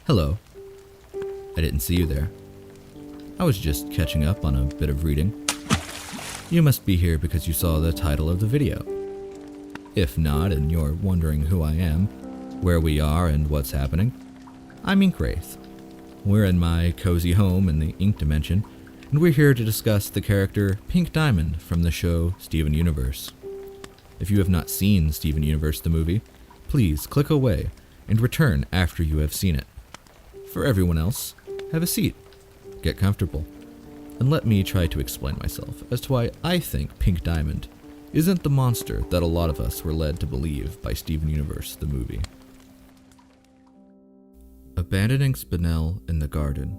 Hello. I didn't see you there. I was just catching up on a bit of reading. You must be here because you saw the title of the video. If not, and you're wondering who I am, where we are, and what's happening, I'm InkWraith. We're in my cozy home in the Ink Dimension, and we're here to discuss the character Pink Diamond from the show Steven Universe. If you have not seen Steven Universe the movie, please click away and return after you have seen it. For everyone else, have a seat, get comfortable, and let me try to explain myself as to why I think Pink Diamond isn't the monster that a lot of us were led to believe by Steven Universe the movie. Abandoning Spinel in the garden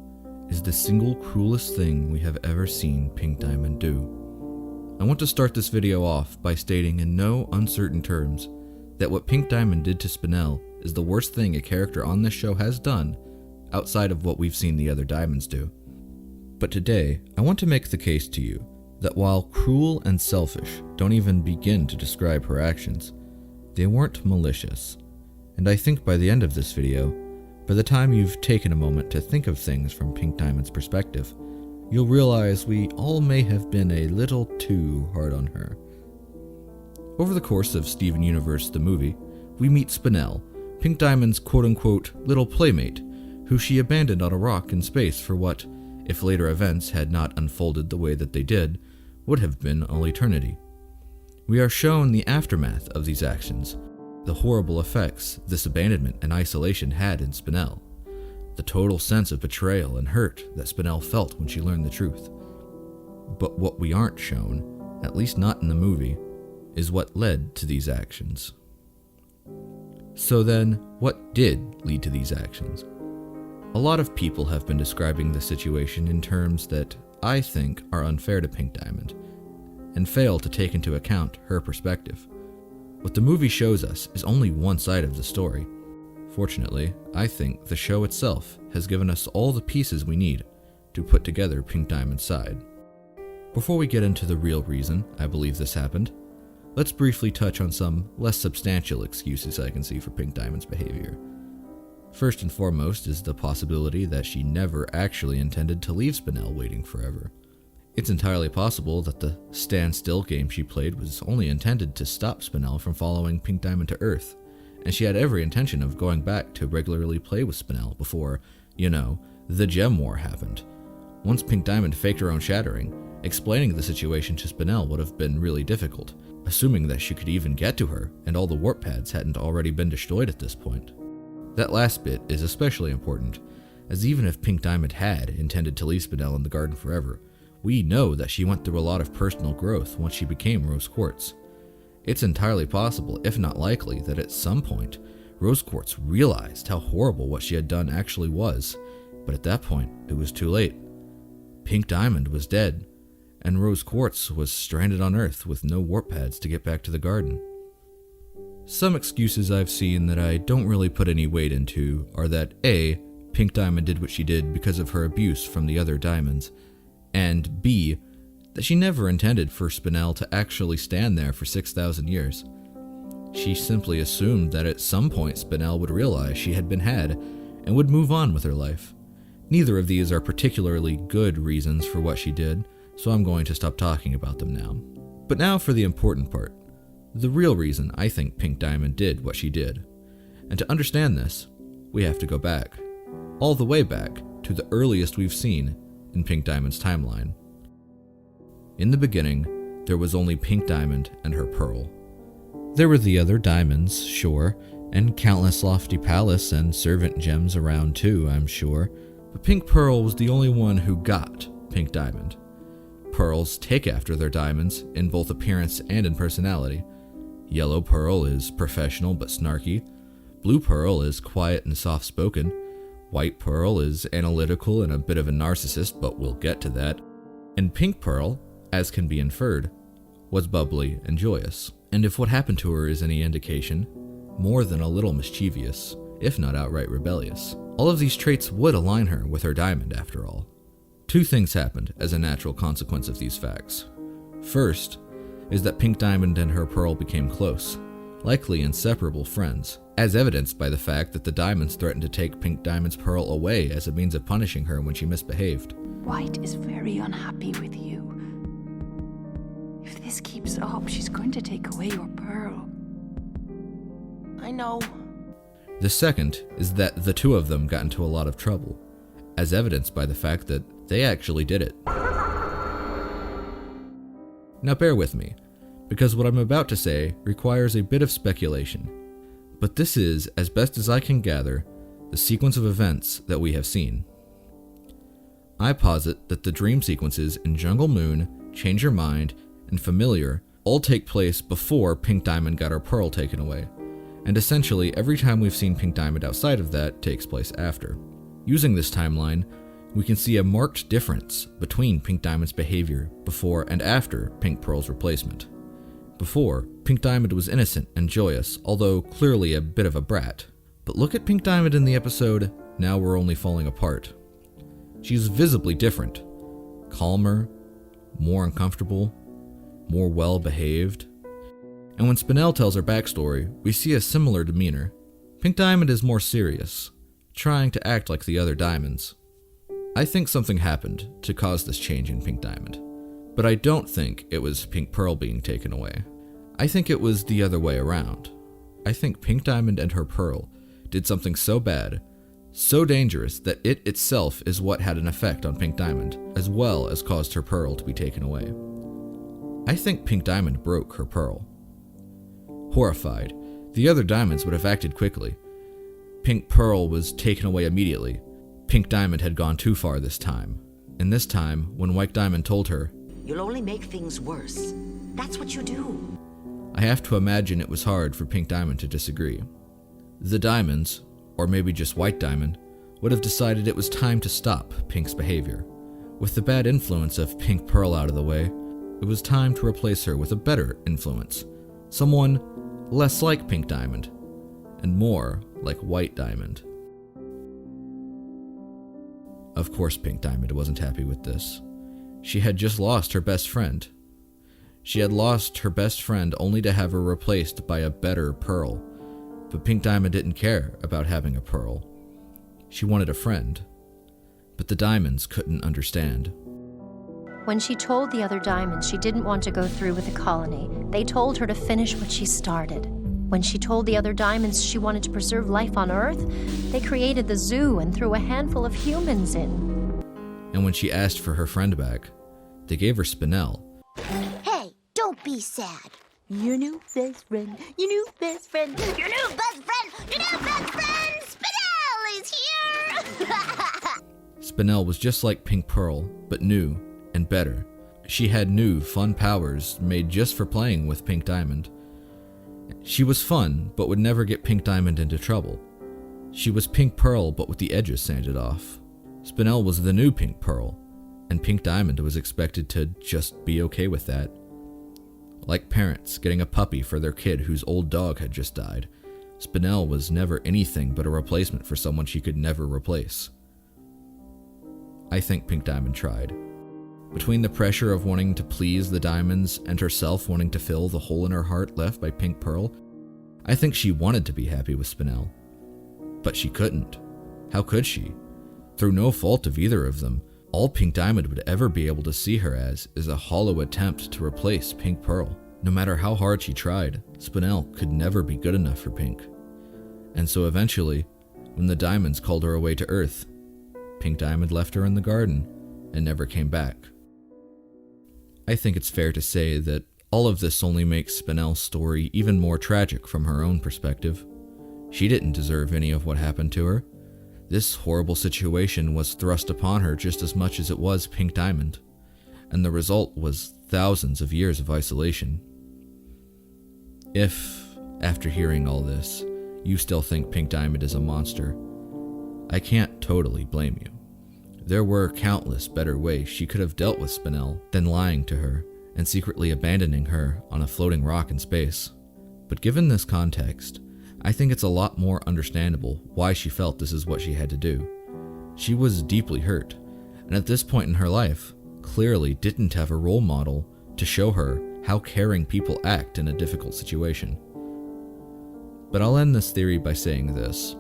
is the single cruelest thing we have ever seen Pink Diamond do. I want to start this video off by stating in no uncertain terms that what Pink Diamond did to Spinel is the worst thing a character on this show has done outside of what we've seen the other diamonds do. But today, I want to make the case to you that while cruel and selfish don't even begin to describe her actions, they weren't malicious. And I think by the end of this video, by the time you've taken a moment to think of things from Pink Diamond's perspective, you'll realize we all may have been a little too hard on her. Over the course of Steven Universe the movie, we meet Spinel, Pink Diamond's quote-unquote little playmate, who she abandoned on a rock in space for what, if later events had not unfolded the way that they did, would have been all eternity. We are shown the aftermath of these actions, the horrible effects this abandonment and isolation had in Spinel, the total sense of betrayal and hurt that Spinel felt when she learned the truth. But what we aren't shown, at least not in the movie, is what led to these actions. So then, what did lead to these actions? A lot of people have been describing the situation in terms that I think are unfair to Pink Diamond, and fail to take into account her perspective. What the movie shows us is only one side of the story. Fortunately, I think the show itself has given us all the pieces we need to put together Pink Diamond's side. Before we get into the real reason I believe this happened, let's briefly touch on some less substantial excuses I can see for Pink Diamond's behavior. First and foremost is the possibility that she never actually intended to leave Spinel waiting forever. It's entirely possible that the stand-still game she played was only intended to stop Spinel from following Pink Diamond to Earth, and she had every intention of going back to regularly play with Spinel before, the Gem War happened. Once Pink Diamond faked her own shattering, explaining the situation to Spinel would have been really difficult, assuming that she could even get to her and all the warp pads hadn't already been destroyed at this point. That last bit is especially important, as even if Pink Diamond had intended to leave Spinel in the garden forever, we know that she went through a lot of personal growth once she became Rose Quartz. It's entirely possible, if not likely, that at some point, Rose Quartz realized how horrible what she had done actually was, but at that point, it was too late. Pink Diamond was dead, and Rose Quartz was stranded on Earth with no warp pads to get back to the garden. Some excuses I've seen that I don't really put any weight into are that A, Pink Diamond did what she did because of her abuse from the other diamonds, and B, that she never intended for Spinel to actually stand there for 6,000 years. She simply assumed that at some point Spinel would realize she had been had and would move on with her life. Neither of these are particularly good reasons for what she did, so I'm going to stop talking about them now. But now for the important part. The real reason I think Pink Diamond did what she did. And to understand this, we have to go back. All the way back to the earliest we've seen in Pink Diamond's timeline. In the beginning, there was only Pink Diamond and her pearl. There were the other diamonds, sure, and countless lofty palace and servant gems around too, I'm sure, but Pink Pearl was the only one who got Pink Diamond. Pearls take after their diamonds in both appearance and in personality. Yellow Pearl is professional but snarky. Blue Pearl is quiet and soft-spoken. White Pearl is analytical and a bit of a narcissist, but we'll get to that. And Pink Pearl, as can be inferred, was bubbly and joyous. And if what happened to her is any indication, more than a little mischievous, if not outright rebellious. All of these traits would align her with her diamond, after all. Two things happened as a natural consequence of these facts. First, is that Pink Diamond and her pearl became close, likely inseparable friends, as evidenced by the fact that the Diamonds threatened to take Pink Diamond's pearl away as a means of punishing her when she misbehaved. White is very unhappy with you. If this keeps up, she's going to take away your pearl. I know. The second is that the two of them got into a lot of trouble, as evidenced by the fact that they actually did it. Now bear with me, because what I'm about to say requires a bit of speculation, but this is, as best as I can gather, the sequence of events that we have seen. I posit that the dream sequences in Jungle Moon, Change Your Mind, and Familiar all take place before Pink Diamond got her pearl taken away, and essentially every time we've seen Pink Diamond outside of that takes place after. Using this timeline, we can see a marked difference between Pink Diamond's behavior before and after Pink Pearl's replacement. Before, Pink Diamond was innocent and joyous, although clearly a bit of a brat. But look at Pink Diamond in the episode, Now We're Only Falling Apart. She's visibly different. Calmer, more uncomfortable, more well-behaved. And when Spinel tells her backstory, we see a similar demeanor. Pink Diamond is more serious, trying to act like the other Diamonds. I think something happened to cause this change in Pink Diamond, but I don't think it was Pink Pearl being taken away. I think it was the other way around. I think Pink Diamond and her pearl did something so bad, so dangerous that it itself is what had an effect on Pink Diamond, as well as caused her pearl to be taken away. I think Pink Diamond broke her pearl. Horrified, the other Diamonds would have acted quickly. Pink Pearl was taken away immediately. Pink Diamond had gone too far this time. And this time, when White Diamond told her, You'll only make things worse. That's what you do. I have to imagine it was hard for Pink Diamond to disagree. The Diamonds, or maybe just White Diamond, would have decided it was time to stop Pink's behavior. With the bad influence of Pink Pearl out of the way, it was time to replace her with a better influence. Someone less like Pink Diamond, and more like White Diamond. Of course Pink Diamond wasn't happy with this. She had just lost her best friend. She had lost her best friend only to have her replaced by a better pearl. But Pink Diamond didn't care about having a pearl. She wanted a friend. But the Diamonds couldn't understand. When she told the other Diamonds she didn't want to go through with the colony, they told her to finish what she started. When she told the other Diamonds she wanted to preserve life on Earth, they created the zoo and threw a handful of humans in. And when she asked for her friend back, they gave her Spinel. Hey, don't be sad. Your new best friend, your new best friend, your new best friend, your new best friend, Spinel is here! Spinel was just like Pink Pearl, but new and better. She had new, fun powers made just for playing with Pink Diamond. She was fun, but would never get Pink Diamond into trouble. She was Pink Pearl, but with the edges sanded off. Spinel was the new Pink Pearl, and Pink Diamond was expected to just be okay with that. Like parents getting a puppy for their kid whose old dog had just died, Spinel was never anything but a replacement for someone she could never replace. I think Pink Diamond tried. Between the pressure of wanting to please the Diamonds and herself wanting to fill the hole in her heart left by Pink Pearl, I think she wanted to be happy with Spinel. But she couldn't. How could she? Through no fault of either of them, all Pink Diamond would ever be able to see her as is a hollow attempt to replace Pink Pearl. No matter how hard she tried, Spinel could never be good enough for Pink. And so eventually, when the Diamonds called her away to Earth, Pink Diamond left her in the garden and never came back. I think it's fair to say that all of this only makes Spinel's story even more tragic from her own perspective. She didn't deserve any of what happened to her. This horrible situation was thrust upon her just as much as it was Pink Diamond, and the result was thousands of years of isolation. If, after hearing all this, you still think Pink Diamond is a monster, I can't totally blame you. There were countless better ways she could have dealt with Spinel than lying to her and secretly abandoning her on a floating rock in space. But given this context, I think it's a lot more understandable why she felt this is what she had to do. She was deeply hurt, and at this point in her life, clearly didn't have a role model to show her how caring people act in a difficult situation. But I'll end this theory by saying this.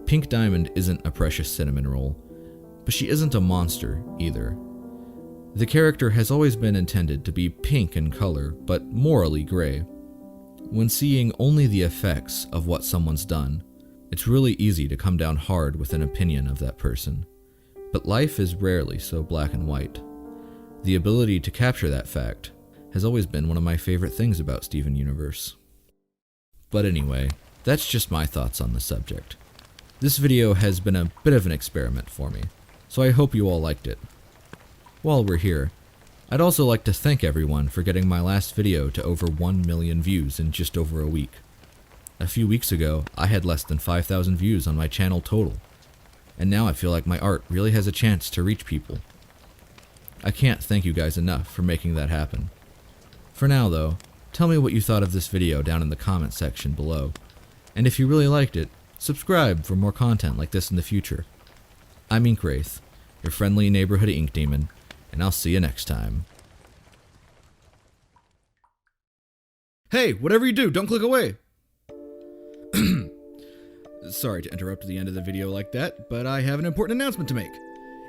Pink Diamond isn't a precious cinnamon roll, but she isn't a monster either. The character has always been intended to be pink in color, but morally gray. When seeing only the effects of what someone's done, it's really easy to come down hard with an opinion of that person. But life is rarely so black and white. The ability to capture that fact has always been one of my favorite things about Steven Universe. But anyway, that's just my thoughts on the subject. This video has been a bit of an experiment for me, so I hope you all liked it. While we're here, I'd also like to thank everyone for getting my last video to over 1 million views in just over a week. A few weeks ago, I had less than 5,000 views on my channel total, and now I feel like my art really has a chance to reach people. I can't thank you guys enough for making that happen. For now though, tell me what you thought of this video down in the comment section below, and if you really liked it, subscribe for more content like this in the future. I'm InkWraith, your friendly neighborhood ink demon, and I'll see you next time. Hey, whatever you do, don't click away! Sorry to interrupt the end of the video like that, but I have an important announcement to make.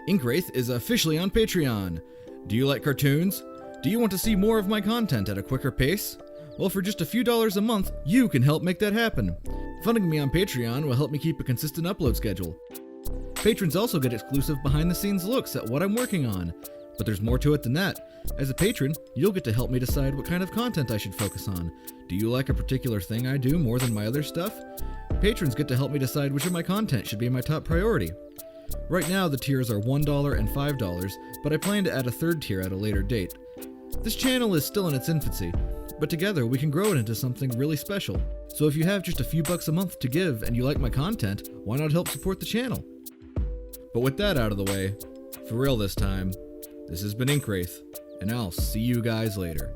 InkWraith is officially on Patreon. Do you like cartoons? Do you want to see more of my content at a quicker pace? Well, for just a few dollars a month, you can help make that happen. Funding me on Patreon will help me keep a consistent upload schedule. Patrons also get exclusive behind-the-scenes looks at what I'm working on. But there's more to it than that. As a patron, you'll get to help me decide what kind of content I should focus on. Do you like a particular thing I do more than my other stuff? Patrons get to help me decide which of my content should be my top priority. Right now the tiers are $1 and $5, but I plan to add a third tier at a later date. This channel is still in its infancy, but together we can grow it into something really special. So if you have just a few bucks a month to give and you like my content, why not help support the channel? But with that out of the way, for real this time, this has been InkWraith, and I'll see you guys later.